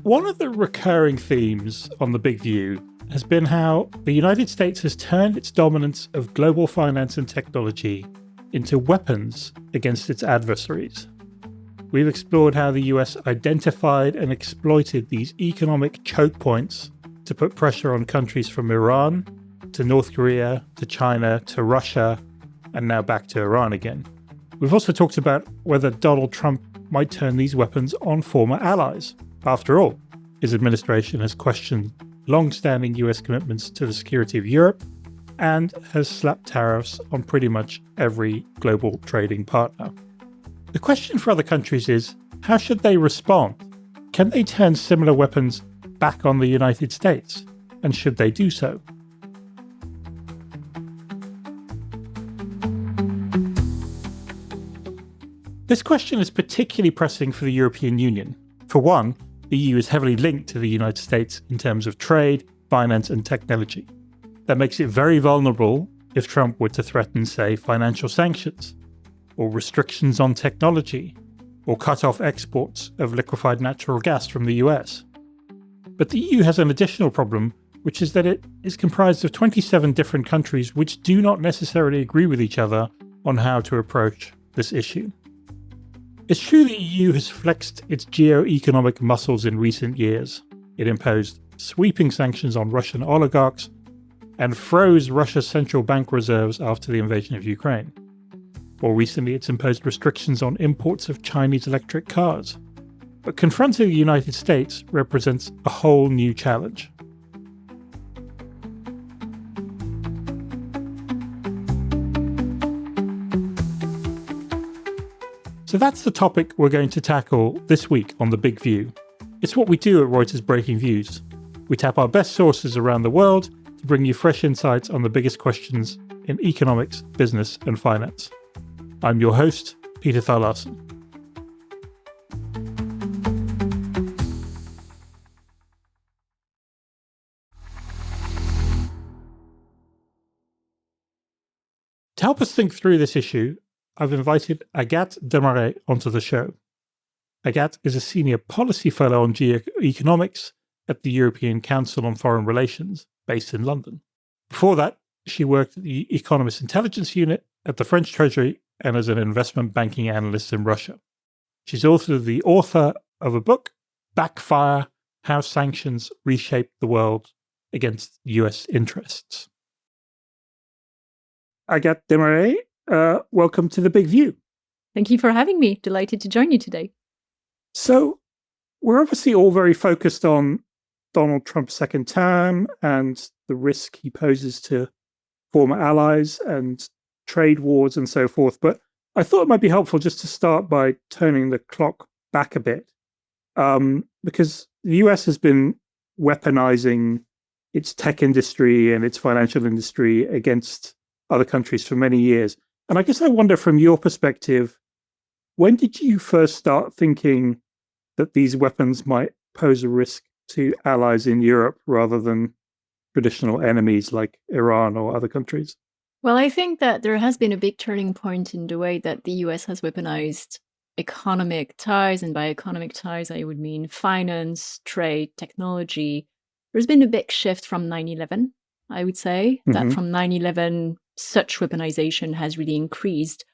One of the recurring themes on The Big View has been how the United States has turned its dominance of global finance and technology into weapons against its adversaries. We've explored how the US identified and exploited these economic choke points to put pressure on countries from Iran to North Korea to China to Russia and now back to Iran again. We've also talked about whether Donald Trump might turn these weapons on former allies. After all, his administration has questioned long-standing US commitments to the security of Europe and has slapped tariffs on pretty much every global trading partner. The question for other countries is, how should they respond? Can they turn similar weapons back on the United States? And should they do so? This question is particularly pressing for the European Union. For one, the EU is heavily linked to the United States in terms of trade, finance and technology. That makes it very vulnerable if Trump were to threaten, say, financial sanctions, or restrictions on technology, or cut off exports of liquefied natural gas from the US. But the EU has an additional problem, which is that it is comprised of 27 different countries which do not necessarily agree with each other on how to approach this issue. It's true the EU has flexed its geoeconomic muscles in recent years. It imposed sweeping sanctions on Russian oligarchs and froze Russia's central bank reserves after the invasion of Ukraine. More recently, it's imposed restrictions on imports of Chinese electric cars. But confronting the United States represents a whole new challenge. So that's the topic we're going to tackle this week on The Big View. It's what we do at Reuters Breaking Views. We tap our best sources around the world to bring you fresh insights on the biggest questions in economics, business and finance. I'm your host, Peter Thalassen. To help us think through this issue, I've invited Agathe Demarais onto the show. Agathe is a senior policy fellow on geoeconomics at the European Council on Foreign Relations, based in London. Before that, she worked at the Economist Intelligence Unit at the French Treasury and as an investment banking analyst in Russia. She's also the author of a book, Backfire: How Sanctions Reshaped the World Against US Interests. Agathe Demarais, welcome to The Big View. Thank you for having me. Delighted to join you today. So, we're obviously all very focused on Donald Trump's second term and the risk he poses to former allies and trade wars and so forth. But I thought it might be helpful just to start by turning the clock back a bit, because the US has been weaponizing its tech industry and its financial industry against other countries for many years. And I guess I wonder, from your perspective, when did you first start thinking that these weapons might pose a risk to allies in Europe rather than traditional enemies like Iran or other countries? Well, I think that there has been a big turning point in the way that the US has weaponized economic ties. And by economic ties, I would mean finance, trade, technology. There's been a big shift from 9/11, I would say, that from 9/11, such weaponization has really increased.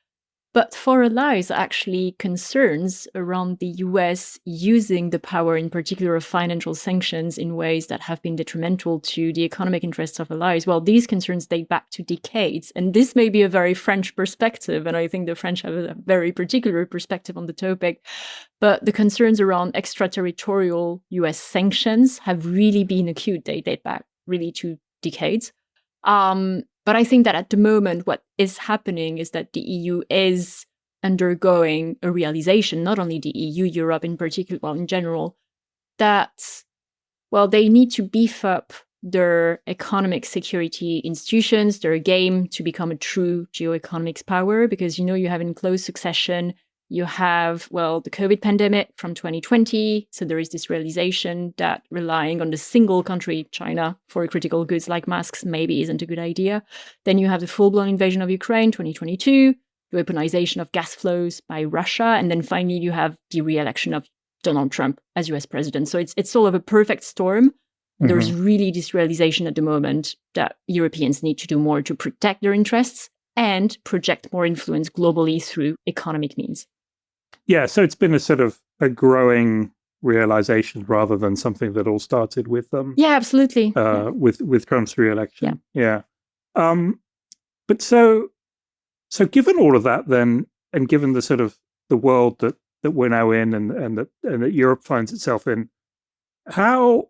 But for allies, actually, concerns around the US using the power, in particular of financial sanctions, in ways that have been detrimental to the economic interests of allies, well, these concerns date back to decades. And this may be a very French perspective, and I think the French have a very particular perspective on the topic. But the concerns around extraterritorial US sanctions have really been acute. They date back really to decades. But I think that at the moment, what is happening is that the EU is undergoing a realization, not only the EU, Europe in particular, well, in general, that, well, they need to beef up their economic security institutions, their game to become a true geoeconomics power, because, you have in close succession, you have, well, the COVID pandemic from 2020. So there is this realization that relying on the single country, China, for critical goods like masks maybe isn't a good idea. Then you have the full-blown invasion of Ukraine, 2022, the weaponization of gas flows by Russia. And then finally, you have the re-election of Donald Trump as US president. So it's sort of a perfect storm. Mm-hmm. There's really this realization at the moment that Europeans need to do more to protect their interests and project more influence globally through economic means. Yeah, so it's been a sort of a growing realization rather than something that all started with yeah, absolutely. With Trump's re-election. Yeah. But so given all of that then, and given the sort of the world that we're now in and that Europe finds itself in, how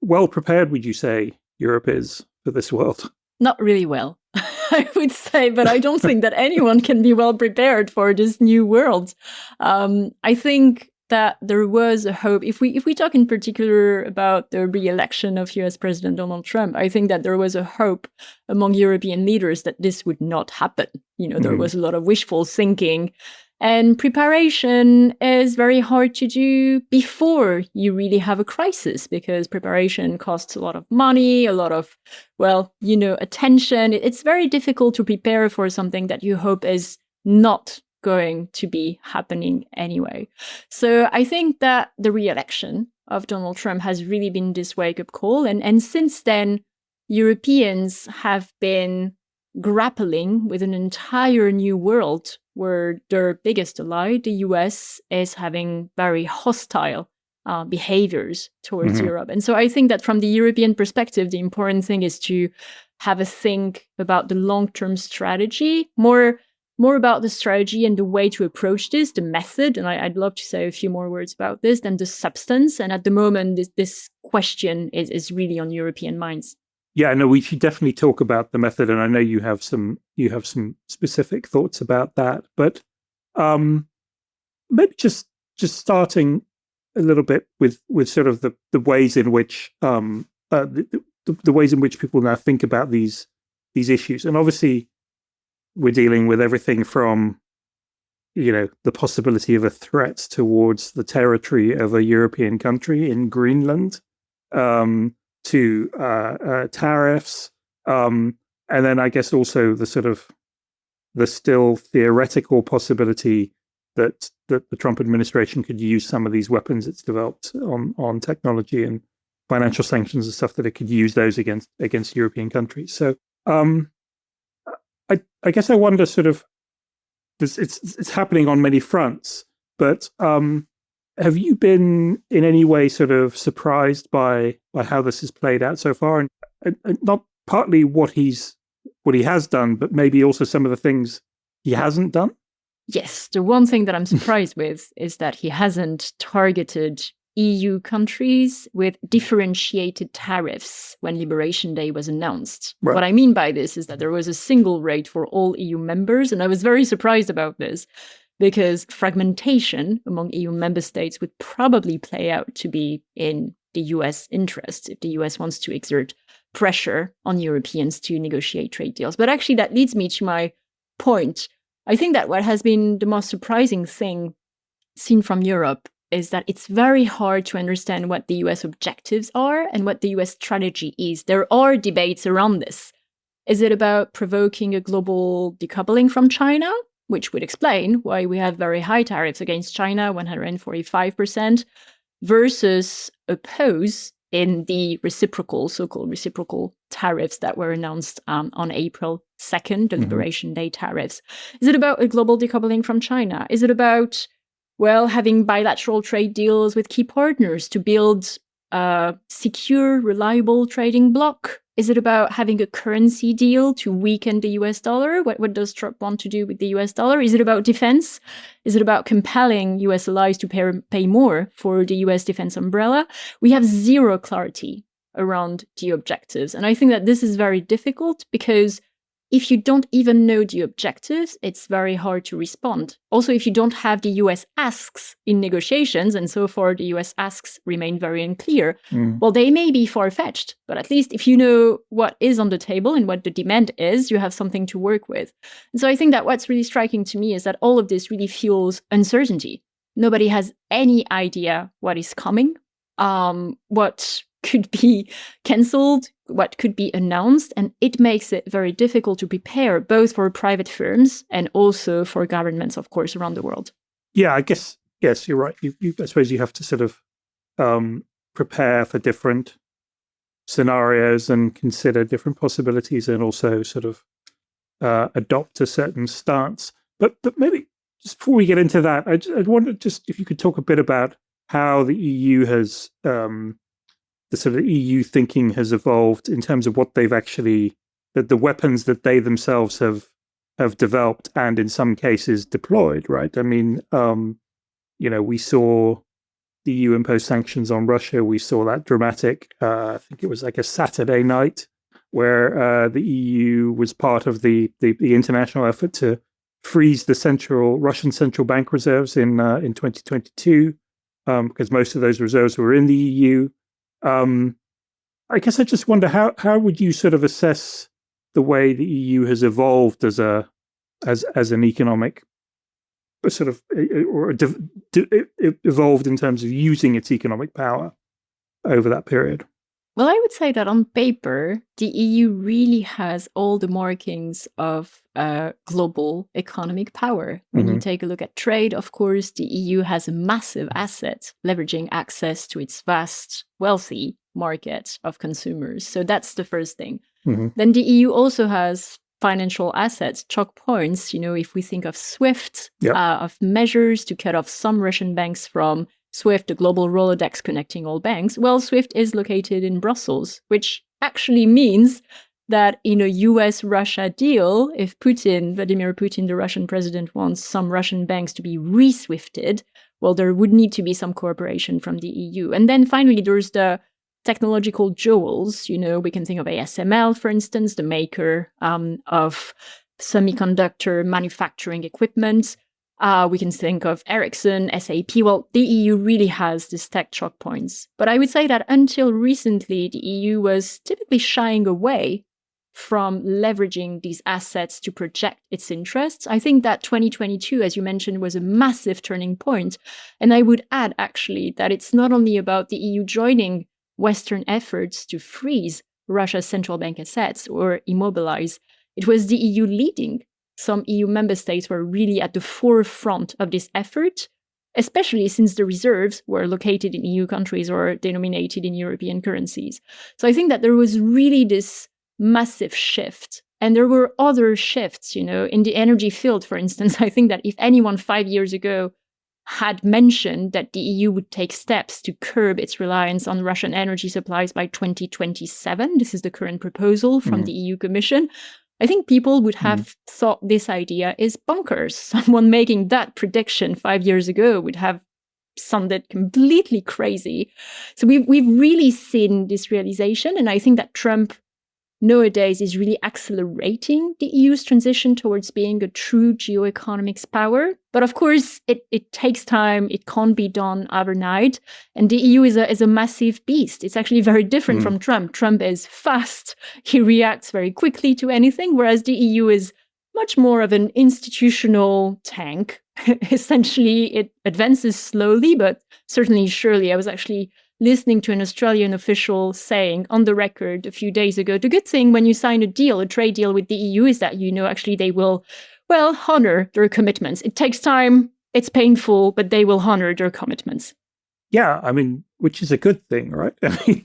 well prepared would you say Europe is for this world? Not really well, I would say, but I don't think that anyone can be well prepared for this new world. I think that there was a hope. If we talk in particular about the re-election of US President Donald Trump, I think that there was a hope among European leaders that this would not happen. There was a lot of wishful thinking. And preparation is very hard to do before you really have a crisis, because preparation costs a lot of money, a lot of, attention. It's very difficult to prepare for something that you hope is not going to be happening anyway. So I think that the re-election of Donald Trump has really been this wake-up call. And since then, Europeans have been grappling with an entire new world where their biggest ally, the US, is having very hostile behaviors towards Europe. And so I think that from the European perspective, the important thing is to have a think about the long-term strategy, more about the strategy and the way to approach this, the method. And I'd love to say a few more words about this than the substance. And at the moment, this question is really on European minds. Yeah, no, we should definitely talk about the method, and I know you have some specific thoughts about that. But maybe just starting a little bit with sort of the ways in which the ways in which people now think about these issues, and obviously we're dealing with everything from the possibility of a threat towards the territory of a European country in Greenland. To tariffs, and then I guess also the sort of the still theoretical possibility that the Trump administration could use some of these weapons it's developed on technology and financial sanctions and stuff, that it could use those against European countries. So I guess I wonder sort of it's happening on many fronts, but have you been in any way sort of surprised by how this has played out so far, and not partly what he has done, but maybe also some of the things he hasn't done? Yes, the one thing that I'm surprised with is that he hasn't targeted EU countries with differentiated tariffs when Liberation Day was announced. Right. What I mean by this is that there was a single rate for all EU members, and I was very surprised about this, because fragmentation among EU member states would probably play out to be in the US interest if the US wants to exert pressure on Europeans to negotiate trade deals. But actually, that leads me to my point. I think that what has been the most surprising thing seen from Europe is that it's very hard to understand what the US objectives are and what the US strategy is. There are debates around this. Is it about provoking a global decoupling from China, which would explain why we have very high tariffs against China, 145%, versus a pause in the so-called reciprocal tariffs that were announced on April 2nd, the Liberation Day tariffs? Is it about a global decoupling from China? Is it about, having bilateral trade deals with key partners to build a secure, reliable trading bloc? Is it about having a currency deal to weaken the US dollar? What does Trump want to do with the US dollar? Is it about defense? Is it about compelling US allies to pay more for the US defense umbrella? We have zero clarity around the objectives. And I think that this is very difficult, because if you don't even know the objectives, it's very hard to respond. Also, if you don't have the US asks in negotiations, and so far the US asks remain very unclear, well, they may be far-fetched, but at least if you know what is on the table and what the demand is, you have something to work with. And so I think that what's really striking to me is that all of this really fuels uncertainty. Nobody has any idea what is coming, what could be cancelled, what could be announced, and it makes it very difficult to prepare, both for private firms and also for governments, of course, around the world. Yeah, I guess, Yes, you're right. I suppose you have to sort of prepare for different scenarios and consider different possibilities, and also sort of adopt a certain stance. But maybe just before we get into that, I'd wonder just if you could talk a bit about how the EU has the sort of EU thinking has evolved in terms of what they've actually the weapons that they themselves have developed and in some cases deployed. Right? I mean, we saw the EU impose sanctions on Russia. We saw that dramatic. I think it was like a Saturday night where the EU was part of the international effort to freeze the Russian central bank reserves in 2022, because most of those reserves were in the EU. I guess I just wonder how would you sort of assess the way the EU has evolved as an economic sort of evolved in terms of using its economic power over that period? Well, I would say that on paper, the EU really has all the markings of global economic power. When you take a look at trade, of course, the EU has a massive asset, leveraging access to its vast, wealthy market of consumers. So that's the first thing. Then the EU also has financial assets, choke points. If we think of SWIFT, of measures to cut off some Russian banks from SWIFT, the global Rolodex connecting all banks. Well, SWIFT is located in Brussels, which actually means that in a US-Russia deal, if Vladimir Putin, the Russian president, wants some Russian banks to be re-SWIFTed, well, there would need to be some cooperation from the EU. And then finally, there's the technological jewels. We can think of ASML, for instance, the maker of semiconductor manufacturing equipment. We can think of Ericsson, SAP. Well, the EU really has these tech choke points. But I would say that until recently, the EU was typically shying away from leveraging these assets to project its interests. I think that 2022, as you mentioned, was a massive turning point. And I would add, actually, that it's not only about the EU joining Western efforts to freeze Russia's central bank assets or immobilize. It was the EU leading. Some EU member states were really at the forefront of this effort, especially since the reserves were located in EU countries or denominated in European currencies. So I think that there was really this massive shift. And there were other shifts, in the energy field, for instance. I think that if anyone 5 years ago had mentioned that the EU would take steps to curb its reliance on Russian energy supplies by 2027, this is the current proposal from the EU Commission, I think people would have thought this idea is bonkers. Someone making that prediction 5 years ago would have sounded completely crazy. So we've really seen this realization, and I think that Trump nowadays is really accelerating the EU's transition towards being a true geoeconomics power. But of course, it takes time. It can't be done overnight. And the EU is a massive beast. It's actually very different from Trump. Trump is fast. He reacts very quickly to anything, whereas the EU is much more of an institutional tank. Essentially, it advances slowly, but certainly surely. I was actually listening to an Australian official saying on the record a few days ago, the good thing when you sign a trade deal with the EU is that, actually they will, honor their commitments. It takes time, it's painful, but they will honor their commitments. Yeah, I mean, which is a good thing, right? I mean,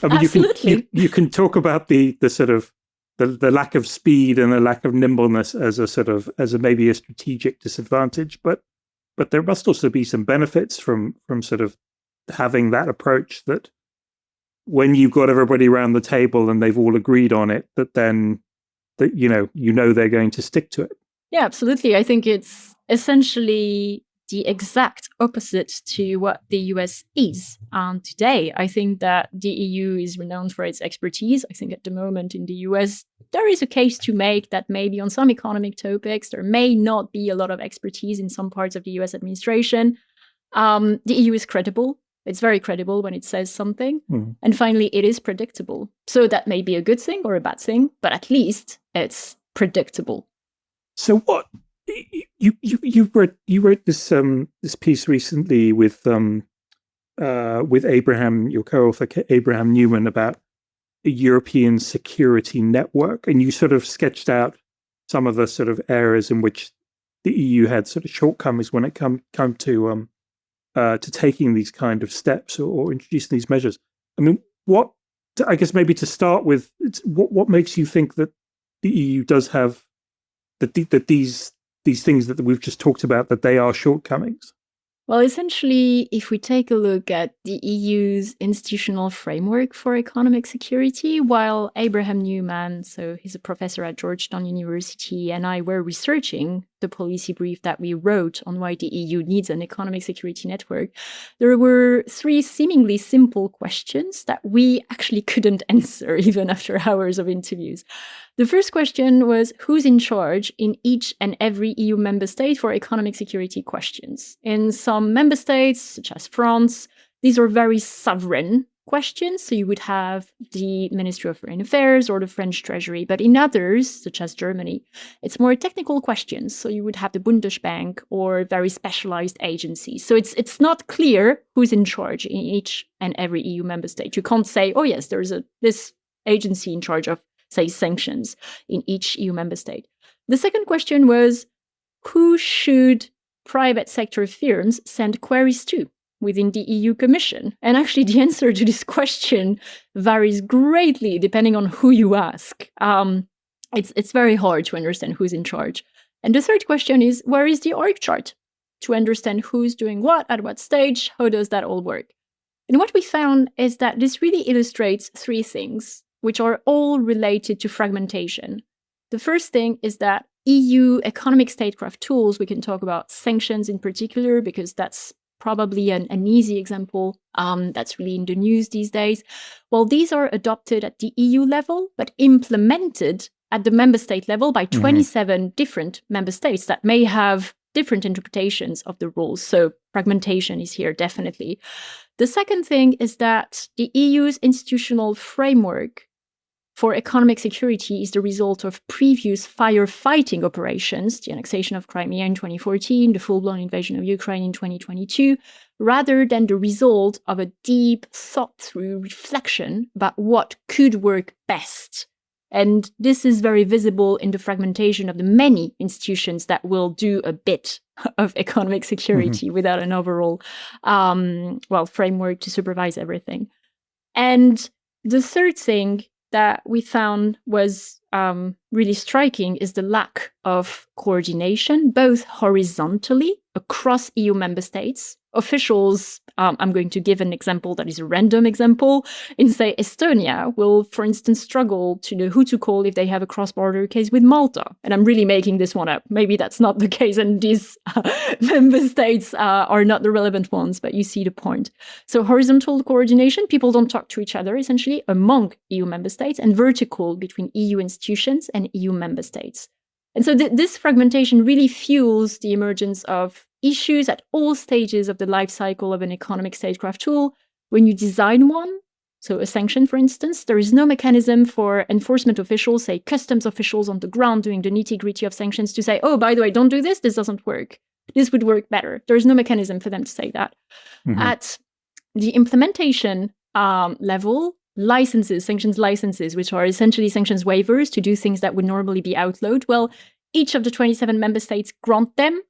Absolutely. you can talk about the sort of the lack of speed and the lack of nimbleness as maybe a strategic disadvantage, but there must also be some benefits from sort of having that approach, that when you've got everybody around the table and they've all agreed on it, that then that they're going to stick to it. Yeah, absolutely. I think it's essentially the exact opposite to what the US is. And today, I think that the EU is renowned for its expertise. I think at the moment in the US, there is a case to make that maybe on some economic topics, there may not be a lot of expertise in some parts of the US administration. The EU is credible. It's very credible when it says something. And finally, it is predictable. So that may be a good thing or a bad thing, but at least it's predictable. So what you wrote this piece recently with Abraham, your co-author Abraham Newman, about a European security network, and you sort of sketched out some of the sort of areas in which the EU had sort of shortcomings when it come to to taking these kind of steps or introducing these measures. I mean, I guess maybe to start with, what makes you think that the EU does have that these things that we've just talked about, that they are shortcomings? Well, essentially, if we take a look at the EU's institutional framework for economic security, while Abraham Newman, so he's a professor at Georgetown University, and I were researching the policy brief that we wrote on why the EU needs an economic security network, there were three seemingly simple questions that we actually couldn't answer even after hours of interviews. The first question was, who's in charge in each and every EU member state for economic security questions? In some member states, such as France, these are very sovereign questions. So you would have the Ministry of Foreign Affairs or the French Treasury. But in others, such as Germany, it's more technical questions. So you would have the Bundesbank or very specialized agencies. So it's not clear who's in charge in each and every EU member state. You can't say, oh yes, there's this agency in charge of, say, sanctions in each EU member state. The second question was, who should private sector firms send queries to within the EU Commission? And actually, the answer to this question varies greatly depending on who you ask. It's very hard to understand who's in charge. And the third question is, where is the org chart to understand who's doing what, at what stage, how does that all work? And what we found is that this really illustrates three things, which are all related to fragmentation. The first thing is that EU economic statecraft tools, we can talk about sanctions in particular, because that's probably an easy example that's really in the news these days. Well, these are adopted at the EU level, but implemented at the member state level by 27 different member states that may have different interpretations of the rules. So fragmentation is here, definitely. The second thing is that the EU's institutional framework for economic security is the result of previous firefighting operations, the annexation of Crimea in 2014, the full-blown invasion of Ukraine in 2022, rather than the result of a deep, thought-through reflection about what could work best. And this is very visible in the fragmentation of the many institutions that will do a bit of economic security without an overall framework to supervise everything. And the third thing that we found was really striking is the lack of coordination, both horizontally across EU member states. Officials, I'm going to give an example that is a random example. In, say, Estonia will, for instance, struggle to know who to call if they have a cross-border case with Malta. And I'm really making this one up. Maybe that's not the case, and these member states are not the relevant ones, but you see the point. So horizontal coordination, people don't talk to each other, essentially, among EU member states, and vertical between EU institutions and EU member states. And so this fragmentation really fuels the emergence of issues at all stages of the life cycle of an economic statecraft tool. When you design one, so a sanction, for instance, there is no mechanism for enforcement officials, say customs officials on the ground doing the nitty-gritty of sanctions, to say, oh, by the way, don't do this, this doesn't work. This would work better. There is no mechanism for them to say that. At the implementation level, licenses, sanctions licenses, which are essentially sanctions waivers to do things that would normally be outlawed, well, each of the 27 member states grant them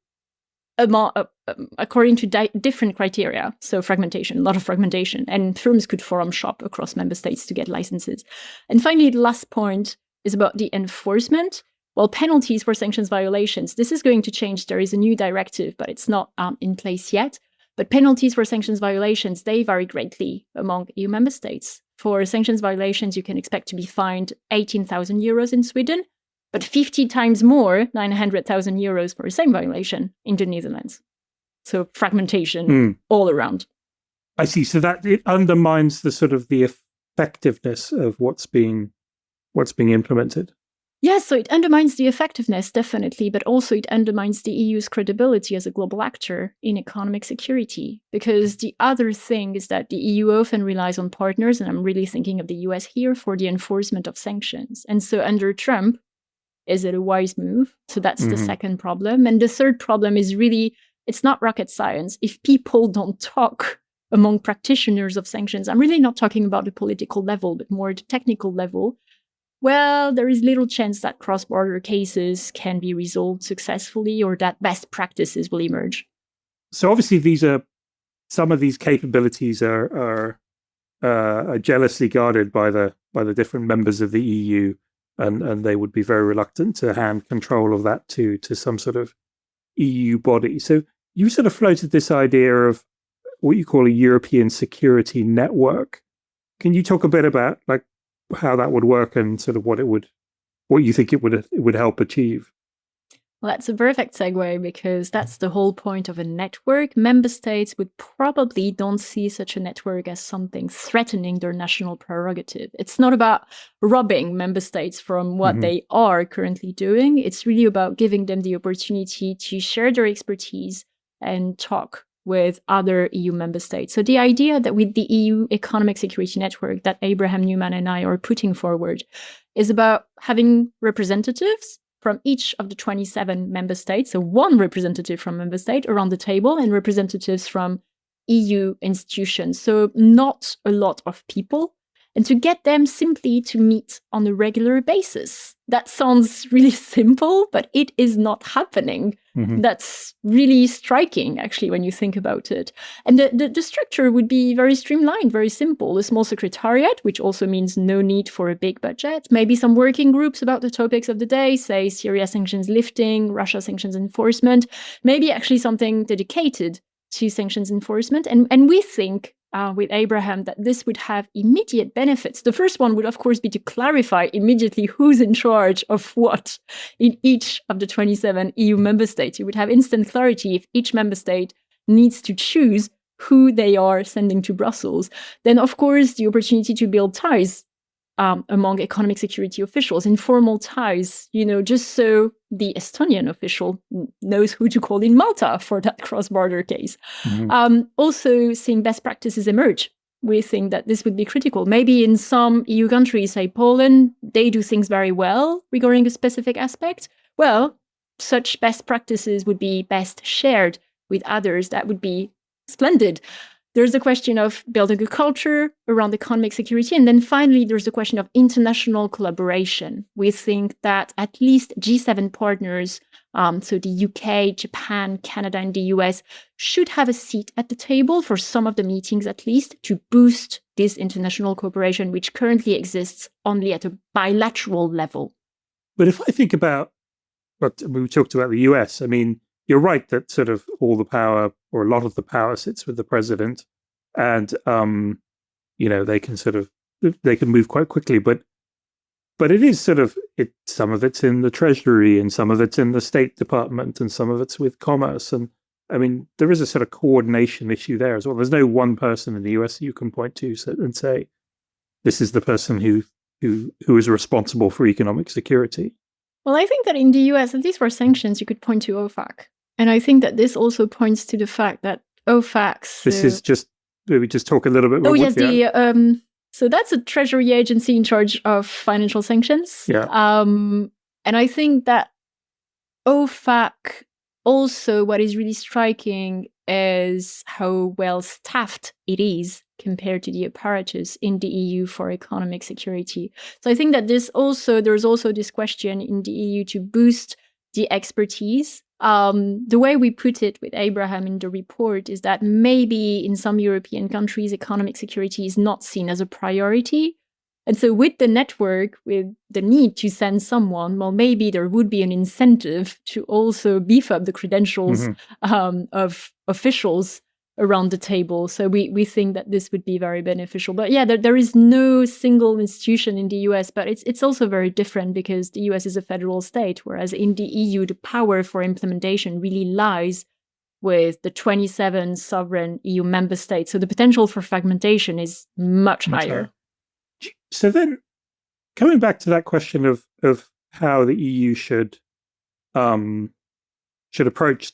according to different criteria. So fragmentation, a lot of fragmentation, and firms could forum shop across member states to get licenses. And finally, the last point is about the enforcement. Well, penalties for sanctions violations, this is going to change. There is a new directive, but it's not in place yet. But penalties for sanctions violations, they vary greatly among EU member states. For sanctions violations, you can expect to be fined 18,000 euros in Sweden, but 50 times more, 900,000 euros for the same violation in the Netherlands. So fragmentation all around. I see. So that it undermines the sort of the effectiveness of what's being implemented. Yes, so it undermines the effectiveness, definitely, but also it undermines the EU's credibility as a global actor in economic security. Because the other thing is that the EU often relies on partners, and I'm really thinking of the US here, for the enforcement of sanctions. And so under Trump, is it a wise move? So that's the second problem. And the third problem is really, it's not rocket science. If people don't talk among practitioners of sanctions, I'm really not talking about the political level, but more the technical level, well, there is little chance that cross-border cases can be resolved successfully or that best practices will emerge. So obviously these are some of these capabilities are jealously guarded by the different members of the EU, and they would be very reluctant to hand control of that to some sort of EU body. So you sort of floated this idea of what you call a European security network. Can you talk a bit about like how that would work and sort of what you think it would help achieve? Well, that's a perfect segue because that's the whole point of a network. Member states would probably don't see such a network as something threatening their national prerogative. It's not about robbing member states from what they are currently doing. It's really about giving them the opportunity to share their expertise and talk with other EU member states. So the idea that with the EU Economic Security Network that Abraham Newman and I are putting forward is about having representatives from each of the 27 member states, so one representative from member state around the table and representatives from EU institutions. So not a lot of people, and to get them simply to meet on a regular basis. That sounds really simple, but it is not happening. That's really striking, actually, when you think about it. And the structure would be very streamlined, very simple. A small secretariat, which also means no need for a big budget. Maybe some working groups about the topics of the day, say Syria sanctions lifting, Russia sanctions enforcement. Maybe actually something dedicated to sanctions enforcement. And we think with Abraham that this would have immediate benefits. The first one would, of course, be to clarify immediately who's in charge of what in each of the 27 EU member states. You would have instant clarity if each member state needs to choose who they are sending to Brussels. Then, of course, the opportunity to build ties among economic security officials, informal ties, just so the Estonian official knows who to call in Malta for that cross-border case. Also, seeing best practices emerge. We think that this would be critical. Maybe in some EU countries, say Poland, they do things very well regarding a specific aspect. Well, such best practices would be best shared with others. That would be splendid. There's the question of building a culture around economic security. And then finally, there's the question of international collaboration. We think that at least G7 partners, so the UK, Japan, Canada, and the US, should have a seat at the table for some of the meetings at least to boost this international cooperation, which currently exists only at a bilateral level. But if I think about what we talked about the US, I mean, you're right that sort of all the power or a lot of the power sits with the president, and they can move quite quickly. But it is sort of some of it's in the Treasury, and some of it's in the State Department, and some of it's with Commerce. And I mean, there is a sort of coordination issue there as well. There's no one person in the US you can point to and say, this is the person who is responsible for economic security. Well, I think that in the US, at least for sanctions, you could point to OFAC. And I think that this also points to the fact that OFACs... This is just, maybe just talk a little bit about... Oh, yes, so that's a Treasury agency in charge of financial sanctions. Yeah. And I think that OFAC also, what is really striking is how well staffed it is compared to the apparatus in the EU for economic security. So I think that there's also this question in the EU to boost the expertise. The way we put it with Abraham in the report is that maybe in some European countries, economic security is not seen as a priority. And so with the network, with the need to send someone, well, maybe there would be an incentive to also beef up the credentials of officials around the table. So we think that this would be very beneficial. But yeah, there is no single institution in the US, but it's also very different because the US is a federal state, whereas in the EU, the power for implementation really lies with the 27 sovereign EU member states. So the potential for fragmentation is much higher. So then, coming back to that question of how the EU should approach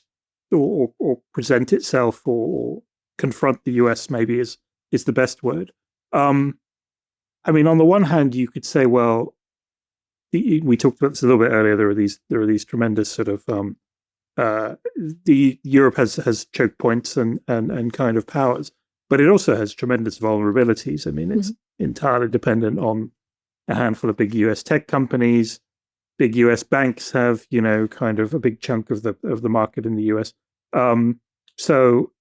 or present itself or confront the US, maybe is the best word. I mean, on the one hand, you could say, well, we talked about this a little bit earlier. There are these tremendous sort of Europe has choke points and kind of powers, but it also has tremendous vulnerabilities. I mean, it's entirely dependent on a handful of big US tech companies. Big US banks have, kind of a big chunk of the market in the US. So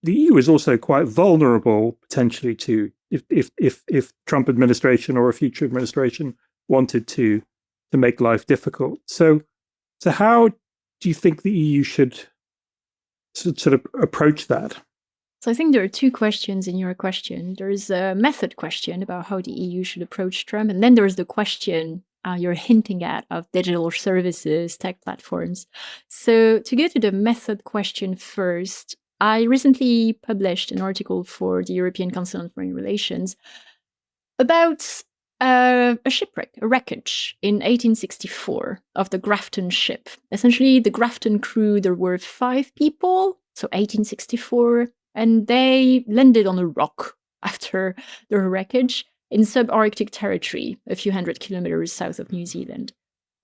the EU is also quite vulnerable potentially to if Trump administration or a future administration wanted to make life difficult. So how do you think the EU should sort of approach that? So I think there are two questions in your question. There's a method question about how the EU should approach Trump, and then there's the question you're hinting at of digital services, tech platforms. So to go to the method question first, I recently published an article for the European Council on Foreign Relations about a shipwreck, a wreckage in 1864 of the Grafton ship. Essentially, the Grafton crew, there were 5 people, so 1864, and they landed on a rock after the wreckage in subarctic territory, a few hundred kilometers south of New Zealand.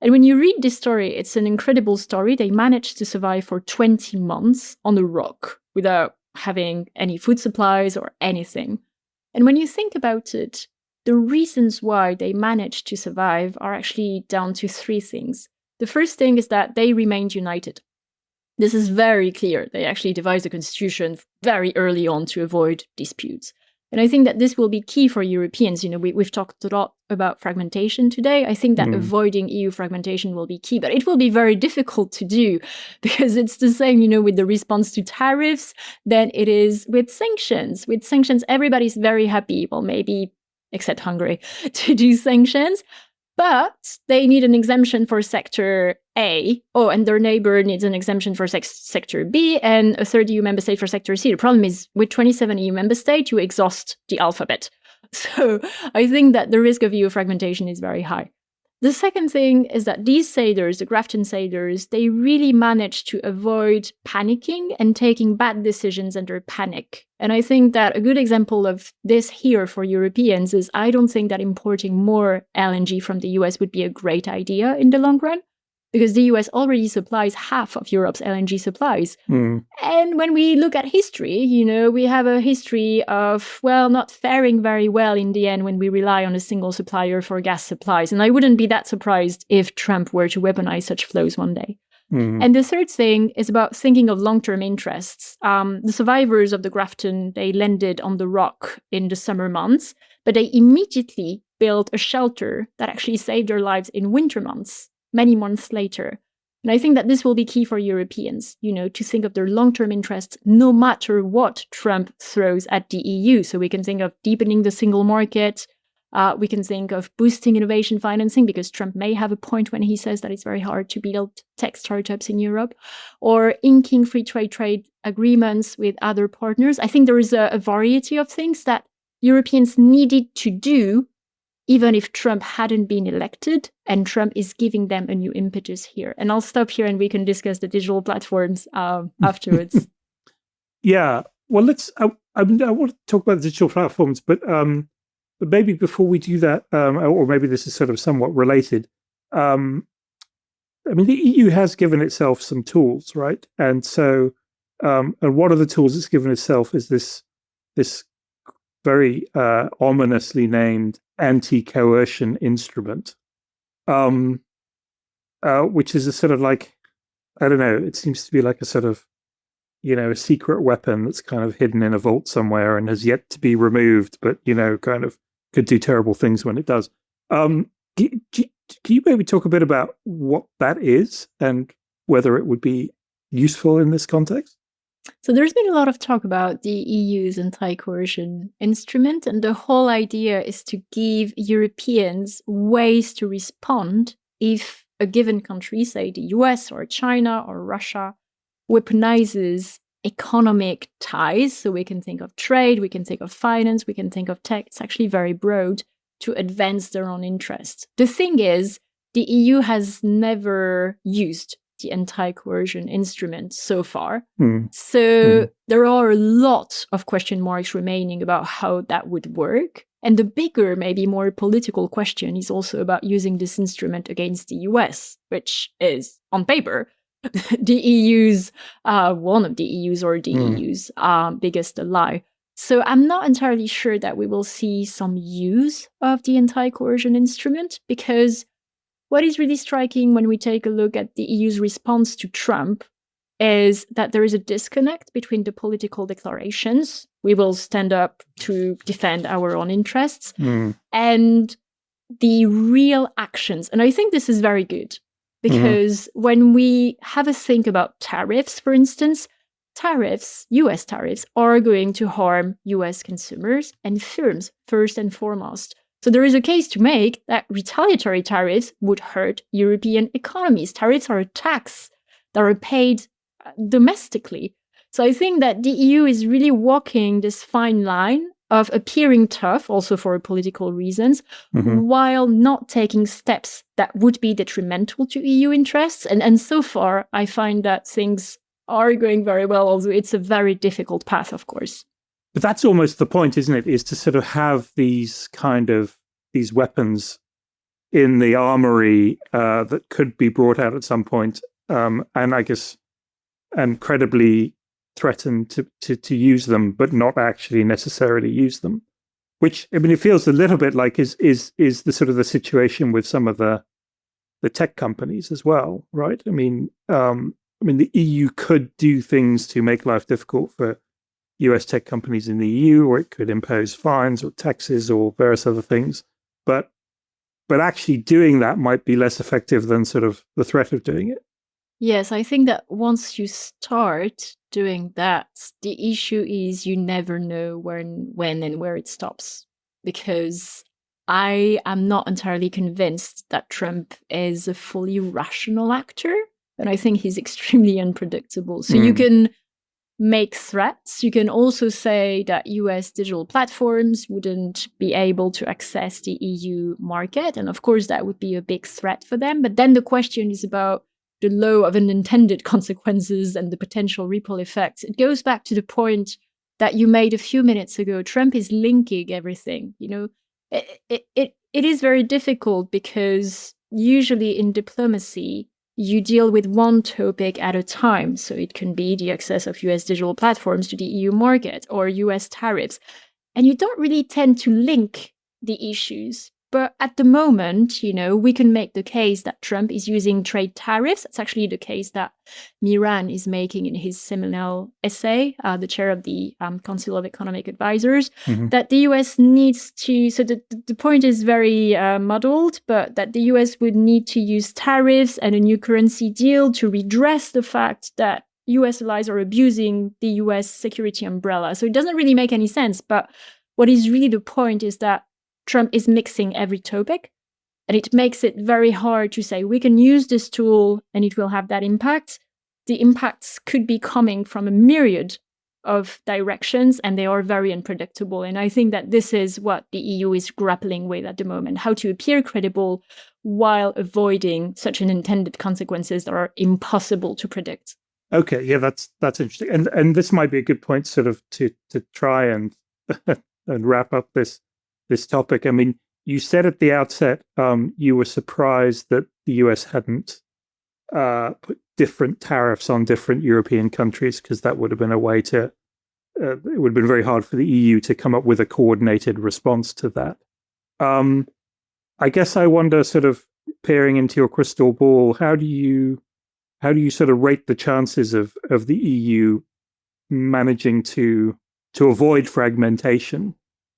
And when you read this story, it's an incredible story. They managed to survive for 20 months on a rock without having any food supplies or anything. And when you think about it, the reasons why they managed to survive are actually down to 3 things. The first thing is that they remained united. This is very clear. They actually devised a constitution very early on to avoid disputes. And I think that this will be key for Europeans. You know, we've talked a lot about fragmentation today. I think that avoiding EU fragmentation will be key, but it will be very difficult to do because it's the same, you know, with the response to tariffs than it is with sanctions. With sanctions, everybody's very happy, well, maybe except Hungary, to do sanctions. But they need an exemption for sector A. Oh, and their neighbor needs an exemption for sector B and a third EU member state for sector C. The problem is with 27 EU member states, you exhaust the alphabet. So I think that the risk of EU fragmentation is very high. The second thing is that these sailors, the Grafton sailors, they really managed to avoid panicking and taking bad decisions under panic. And I think that a good example of this here for Europeans is I don't think that importing more LNG from the US would be a great idea in the long run, because the US already supplies half of Europe's LNG supplies. And when we look at history, you know, we have a history of, well, not faring very well in the end when we rely on a single supplier for gas supplies. And I wouldn't be that surprised if Trump were to weaponize such flows one day. And the third thing is about thinking of long-term interests. The survivors of the Grafton, they landed on the rock in the summer months, but they immediately built a shelter that actually saved their lives in winter months, many months later. And I think that this will be key for Europeans, you know, to think of their long-term interests no matter what Trump throws at the EU. So we can think of deepening the single market. We can think of boosting innovation financing, because Trump may have a point when he says that it's very hard to build tech startups in Europe, or inking free trade agreements with other partners. I think there is a variety of things that Europeans needed to do even if Trump hadn't been elected, and Trump is giving them a new impetus here. And I'll stop here and we can discuss the digital platforms afterwards. Yeah, well, I want to talk about the digital platforms, but maybe before we do that, or maybe this is sort of somewhat related. I mean, the EU has given itself some tools, right? And so, and one of the tools it's given itself is this very ominously named anti-coercion instrument, which is a sort of like, I don't know, it seems to be like a sort of, you know, a secret weapon that's kind of hidden in a vault somewhere and has yet to be removed, but, you know, kind of could do terrible things when it does. Can you maybe talk a bit about what that is and whether it would be useful in this context? So there's been a lot of talk about the EU's anti-coercion instrument, and the whole idea is to give Europeans ways to respond if a given country, say the US or China or Russia, weaponizes economic ties. So we can think of trade, we can think of finance, we can think of tech. It's actually very broad, to advance their own interests. The thing is, the EU has never used the anti-coercion instrument so far. So there are a lot of question marks remaining about how that would work. And the bigger, maybe more political question is also about using this instrument against the US, which is, on paper, the EU's, one of the EU's or the EU's biggest ally. So I'm not entirely sure that we will see some use of the anti-coercion instrument, because what is really striking when we take a look at the EU's response to Trump is that there is a disconnect between the political declarations, we will stand up to defend our own interests, and the real actions. And I think this is very good because when we have a think about tariffs, for instance, US tariffs are going to harm US consumers and firms first and foremost. So there is a case to make that retaliatory tariffs would hurt European economies. Tariffs are a tax that are paid domestically. So I think that the EU is really walking this fine line of appearing tough, also for political reasons, while not taking steps that would be detrimental to EU interests. And so far, I find that things are going very well, although it's a very difficult path, of course. But that's almost the point, isn't it? Is to sort of have these weapons in the armory that could be brought out at some point, and I guess, and credibly threaten to use them, but not actually necessarily use them. Which, I mean, it feels a little bit like is the sort of the situation with some of the tech companies as well, right? I mean, the EU could do things to make life difficult for US tech companies in the EU, or it could impose fines or taxes or various other things. But actually doing that might be less effective than sort of the threat of doing it. Yes, I think that once you start doing that, the issue is you never know when and where it stops. Because I am not entirely convinced that Trump is a fully rational actor. And I think he's extremely unpredictable. So you can make threats. You can also say that US digital platforms wouldn't be able to access the EU market. And of course, that would be a big threat for them. But then the question is about the law of unintended consequences and the potential ripple effects. It goes back to the point that you made a few minutes ago. Trump is linking everything. You know, it is very difficult because usually in diplomacy, you deal with one topic at a time. So it can be the access of US digital platforms to the EU market or US tariffs. And you don't really tend to link the issues. But at the moment, you know, we can make the case that Trump is using trade tariffs. It's actually the case that Miran is making in his seminal essay, the chair of the Council of Economic Advisors, that the US needs to, so the point is very muddled, but that the US would need to use tariffs and a new currency deal to redress the fact that US allies are abusing the US security umbrella. So it doesn't really make any sense. But what is really the point is that Trump is mixing every topic, and it makes it very hard to say we can use this tool and it will have that impact. The impacts could be coming from a myriad of directions, and they are very unpredictable. And I think that this is what the EU is grappling with at the moment, how to appear credible while avoiding such unintended consequences that are impossible to predict. Okay, yeah, that's interesting. And this might be a good point sort of to try and and wrap up this topic. I mean, you said at the outset you were surprised that the US hadn't put different tariffs on different European countries, because that would have been a way to, it would have been very hard for the EU to come up with a coordinated response to that. I guess I wonder, sort of peering into your crystal ball, how do you sort of rate the chances of the EU managing to avoid fragmentation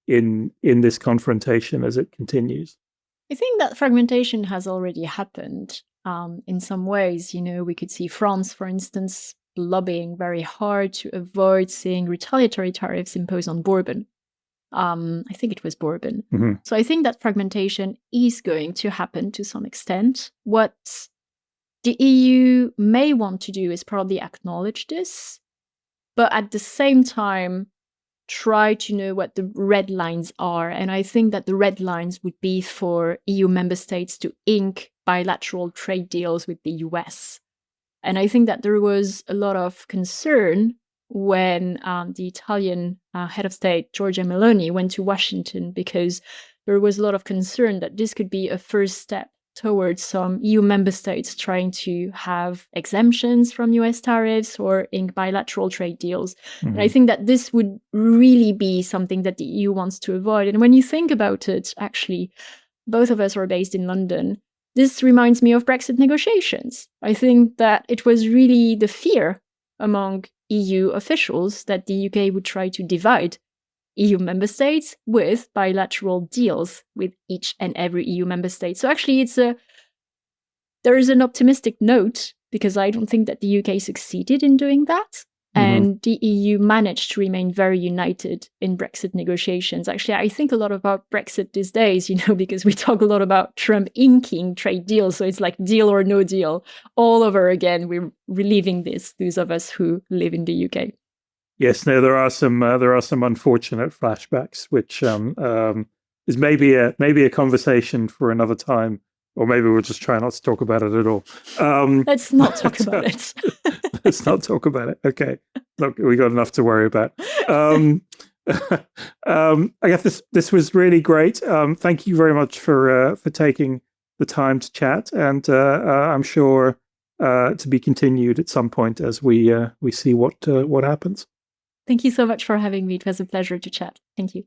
in this confrontation as it continues? I think that fragmentation has already happened in some ways. You know, we could see France, for instance, lobbying very hard to avoid seeing retaliatory tariffs imposed on Bourbon. I think it was Bourbon. So I think that fragmentation is going to happen to some extent. What the EU may want to do is probably acknowledge this, but at the same time, try to know what the red lines are. And I think that the red lines would be for EU member states to ink bilateral trade deals with the US. And I think that there was a lot of concern when the Italian head of state, Giorgia Meloni, went to Washington, because there was a lot of concern that this could be a first step towards some EU member states trying to have exemptions from US tariffs or ink bilateral trade deals. And I think that this would really be something that the EU wants to avoid. And when you think about it, actually, both of us are based in London. This reminds me of Brexit negotiations. I think that it was really the fear among EU officials that the UK would try to divide EU member states with bilateral deals with each and every EU member state. So actually there is an optimistic note, because I don't think that the UK succeeded in doing that. And the EU managed to remain very united in Brexit negotiations. Actually, I think a lot about Brexit these days, because we talk a lot about Trump inking trade deals. So it's like deal or no deal all over again. We're reliving this, those of us who live in the UK. Yes, no, there are some unfortunate flashbacks, which is maybe a conversation for another time. Or maybe we'll just try not to talk about it at all. Let's not talk about it. Let's not talk about it. Okay. Look, we got enough to worry about. I guess this was really great. Thank you very much for taking the time to chat, and I'm sure to be continued at some point as we see what happens. Thank you so much for having me. It was a pleasure to chat. Thank you.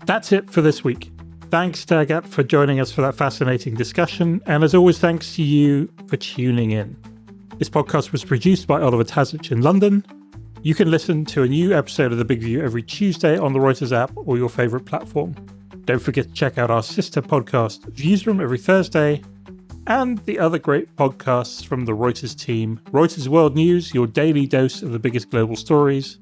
That's it for this week. Thanks to Agathe for joining us for that fascinating discussion, and as always, thanks to you for tuning in. This podcast was produced by Oliver Tazich in London. You can listen to a new episode of The Big View every Tuesday on the Reuters app or your favourite platform. Don't forget to check out our sister podcast, Viewsroom, every Thursday, and the other great podcasts from the Reuters team, Reuters World News, your daily dose of the biggest global stories,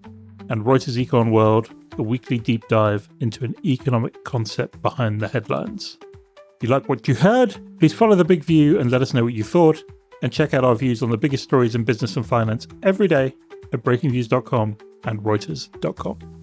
and Reuters Econ World, a weekly deep dive into an economic concept behind the headlines. If you like what you heard, please follow The Big View and let us know what you thought, and check out our views on the biggest stories in business and finance every day at breakingviews.com and reuters.com.